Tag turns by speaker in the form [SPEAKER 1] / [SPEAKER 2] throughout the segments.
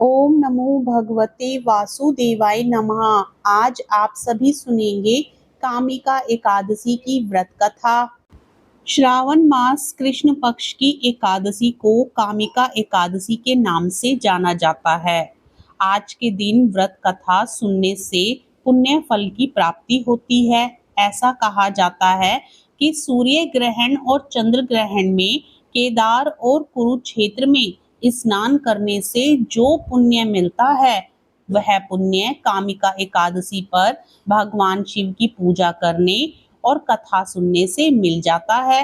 [SPEAKER 1] ओम नमो भगवते वासुदेवाय नमः। आज आप सभी सुनेंगे कामिका एकादशी की व्रत कथा। श्रावण मास कृष्ण पक्ष की एकादशी को कामिका एकादशी के नाम से जाना जाता है। आज के दिन व्रत कथा सुनने से पुण्य फल की प्राप्ति होती है। ऐसा कहा जाता है कि सूर्य ग्रहण और चंद्र ग्रहण में केदार और कुरुक्षेत्र में स्नान करने से जो पुण्य मिलता है वह पुण्य कामिका एकादशी पर भगवान शिव की पूजा करने और कथा सुनने से मिल जाता है।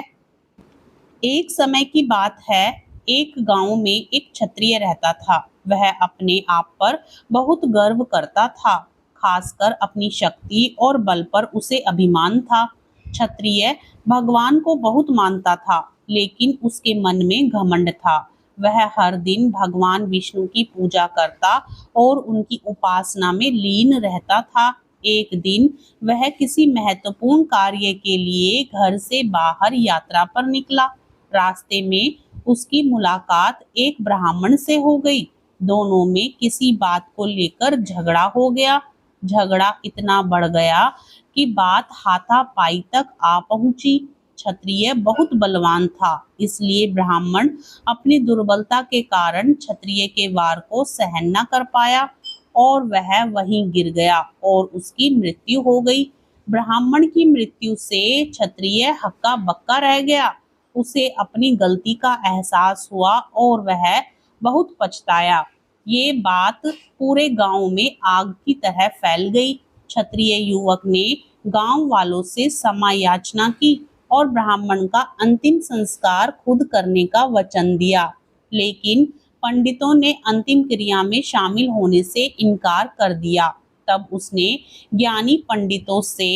[SPEAKER 1] एक समय की बात है, एक गांव में एक क्षत्रिय रहता था। वह अपने आप पर बहुत गर्व करता था, खासकर अपनी शक्ति और बल पर उसे अभिमान था। क्षत्रिय भगवान को बहुत मानता था, लेकिन उसके मन में घमंड था। वह हर दिन भगवान विष्णु की पूजा करता और उनकी उपासना में लीन रहता था। एक दिन वह किसी महत्वपूर्ण कार्य के लिए घर से बाहर यात्रा पर निकला। रास्ते में उसकी मुलाकात एक ब्राह्मण से हो गई। दोनों में किसी बात को लेकर झगड़ा हो गया। झगड़ा इतना बढ़ गया कि बात हाथापाई तक आ पहुंची। क्षत्रिय बहुत बलवान था, इसलिए ब्राह्मण अपनी दुर्बलता के कारण क्षत्रिय के वार को सहन न कर पाया और वह वहीं गिर गया और उसकी मृत्यु हो गई। ब्राह्मण की मृत्यु से क्षत्रिय हक्का बक्का रह गया। उसे अपनी गलती का एहसास हुआ और वह बहुत पछताया। ये बात पूरे गांव में आग की तरह फैल गई। क्षत्रिय युवक ने गांव वालों से क्षमा याचना की और ब्राह्मण का अंतिम संस्कार खुद करने का वचन दिया, लेकिन पंडितों ने अंतिम क्रिया में शामिल होने से इनकार कर दिया। तब उसने ज्ञानी पंडितों से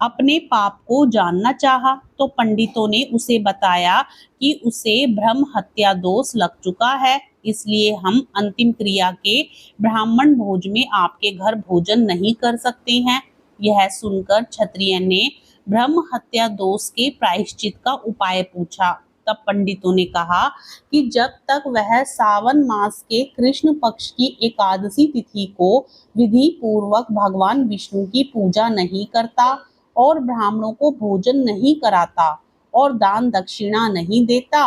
[SPEAKER 1] अपने पाप को जानना चाहा, तो पंडितों ने उसे बताया कि उसे ब्रह्म हत्या दोष लग चुका है, इसलिए हम अंतिम क्रिया के ब्राह्मण भोज में आपके घर भोजन नहीं कर सकते हैं। यह सुनकर क्षत्रिय ने ब्रह्म हत्या दोष के प्रायश्चित का उपाय पूछा। तब पंडितों ने कहा कि जब तक वह सावन मास के कृष्ण पक्ष की एकादशी तिथि को विधि पूर्वक भगवान विष्णु की पूजा नहीं करता और ब्राह्मणों को भोजन नहीं कराता और दान दक्षिणा नहीं देता,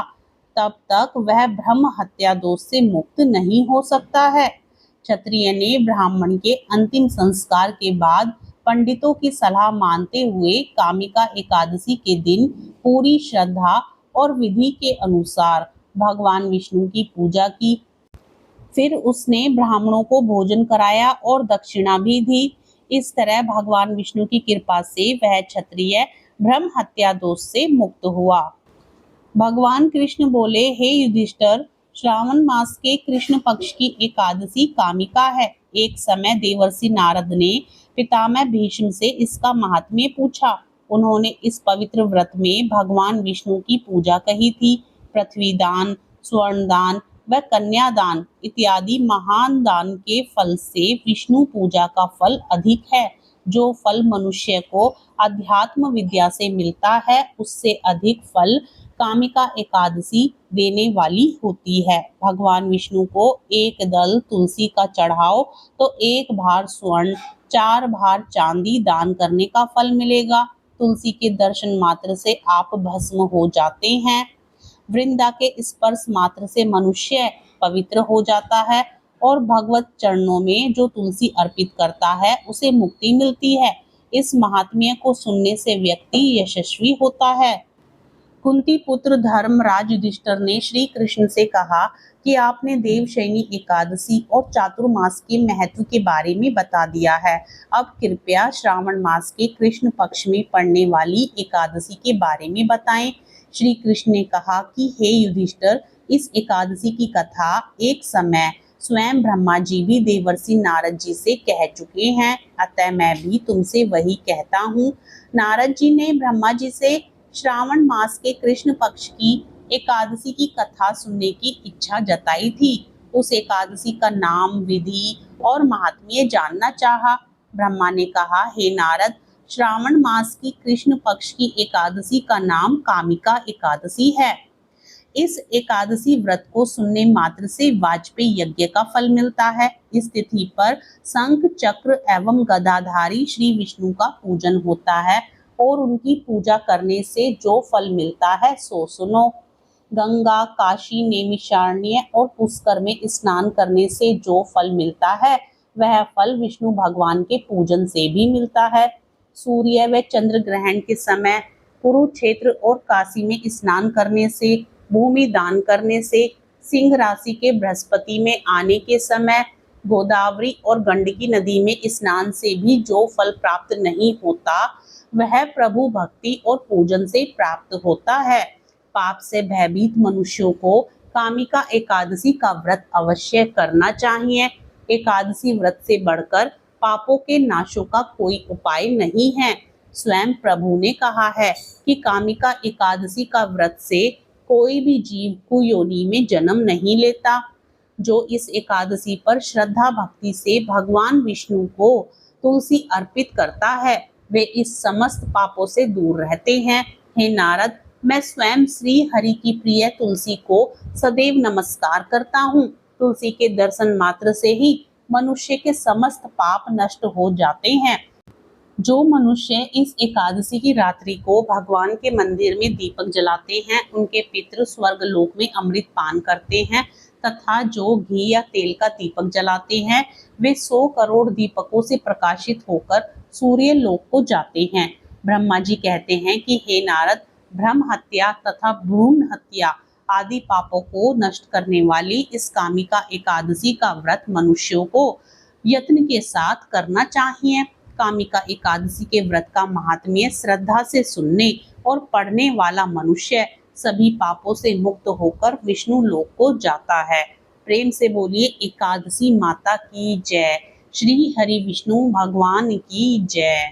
[SPEAKER 1] तब तक वह ब्रह्म हत्या दोष से मुक्त नहीं हो सकता है। क्षत्रिय ने ब्राह्मण के अंतिम संस्कार के बाद पंडितों की सलाह मानते हुए कामिका एकादशी के दिन पूरी श्रद्धा और विधि के अनुसार भगवान विष्णु की पूजा की। फिर उसने ब्राह्मणों को भोजन कराया और दक्षिणा भी दी। इस तरह भगवान विष्णु की कृपा से वह क्षत्रिय ब्रह्म हत्या दोष से मुक्त हुआ। भगवान कृष्ण बोले, हे युधिष्ठिर, श्रावण मास के कृष्ण पक्ष की एकादशी कामिका है। एक समय देवर्षि नारद ने पितामह भीष्म से इसका महात्म्य पूछा। उन्होंने इस पवित्र व्रत में भगवान विष्णु की पूजा कही थी। पृथ्वी दान, स्वर्ण दान व कन्यादान इत्यादि महान दान के फल से विष्णु पूजा का फल अधिक है। जो फल मनुष्य को अध्यात्म विद्या से मिलता है, उससे अधिक फल कामिका एकादशी देने वाली होती है। भगवान विष्णु को एक दल तुलसी का चढ़ाओ तो एक भार स्वर्ण, 4 भार चांदी दान करने का फल मिलेगा। तुलसी के दर्शन मात्र से आप भस्म हो जाते हैं। वृंदा के स्पर्श मात्र से मनुष्य पवित्र हो जाता है और भगवत चरणों में जो तुलसी अर्पित करता है उसे मुक्ति मिलती है। इस महात्म्य को सुनने से व्यक्ति यशस्वी होता है। कुंती पुत्र धर्मराज युधिष्ठिर ने श्री कृष्ण से कहा कि आपने देवशयनी एकादशी और चातुर्मास के महत्व के बारे में बता दिया है। अब कृपया श्रावण मास के कृष्ण पक्ष में पड़ने वाली एकादशी के बारे में बताएं। श्री कृष्ण ने कहा कि हे युधिष्ठिर, इस एकादशी की कथा एक समय स्वयं ब्रह्मा जी भी देवर्षि नारद जी से कह चुके हैं, अतः मैं भी तुमसे वही कहता हूँ। नारद जी ने ब्रह्मा जी से श्रावण मास के कृष्ण पक्ष की एकादशी की कथा सुनने की इच्छा जताई थी। उस एकादशी का नाम, विधि और महात्म्य जानना चाहा। ब्रह्मा ने कहा, हे नारद, श्रावण मास की कृष्ण पक्ष की एकादशी का नाम कामिका एकादशी है। इस एकादशी व्रत को सुनने मात्र से वाजपेयी यज्ञ का फल मिलता है। इस तिथि पर शंख चक्र एवं गदाधारी श्री विष्णु का पूजन होता है और उनकी पूजा करने से जो फल मिलता है सो सुनो। गंगा, काशी, नैमिषारण्य और पुष्कर में स्नान करने से जो फल मिलता है वह फल विष्णु भगवान के पूजन से भी मिलता है। सूर्य व चंद्र ग्रहण के समय कुरुक्षेत्र और काशी में स्नान करने से, भूमि दान करने से, सिंह राशि के बृहस्पति में आने के समय गोदावरी और गंडकी नदी में स्नान से भी जो फल प्राप्त नहीं होता वह प्रभु भक्ति और पूजन से प्राप्त होता है। पाप से भयभीत मनुष्यों को कामिका एकादशी का व्रत अवश्य करना चाहिए। एकादशी व्रत से बढ़कर पापों के नाशों का कोई उपाय नहीं है। स्वयं प्रभु ने कहा है कि कामिका एकादशी का व्रत से कोई भी जीव कुयोनि में जन्म नहीं लेता। जो इस एकादशी पर श्रद्धा भक्ति से भगवान विष्णु को तुलसी अर्पित करता है वे इस समस्त पापों से दूर रहते हैं। हे नारद, मैं स्वयं श्री हरि की प्रिय तुलसी को सदैव नमस्कार करता हूँ। तुलसी के दर्शन मात्र से ही मनुष्य के समस्त पाप नष्ट हो जाते हैं। जो मनुष्य इस एकादशी की रात्रि को भगवान के मंदिर में दीपक जलाते हैं उनके पितृ स्वर्ग लोक में अमृत पान करते हैं तथा जो घी या तेल का दीपक जलाते हैं वे 100 करोड़ दीपकों से प्रकाशित होकर सूर्य लोक को जाते हैं। ब्रह्मा जी कहते हैं कि हे नारद, ब्रह्म हत्या तथा भ्रूण हत्या आदि पापों को नष्ट करने वाली इस कामिका एकादशी का व्रत मनुष्यों को यत्न के साथ करना चाहिए। कामिका एकादशी के व्रत का महात्म्य श्रद्धा से सुनने और पढ़ने वाला मनुष्य सभी पापों से मुक्त होकर विष्णु लोक को जाता है। प्रेम से बोलिए एकादशी माता की जय। श्री हरि विष्णु भगवान की जय।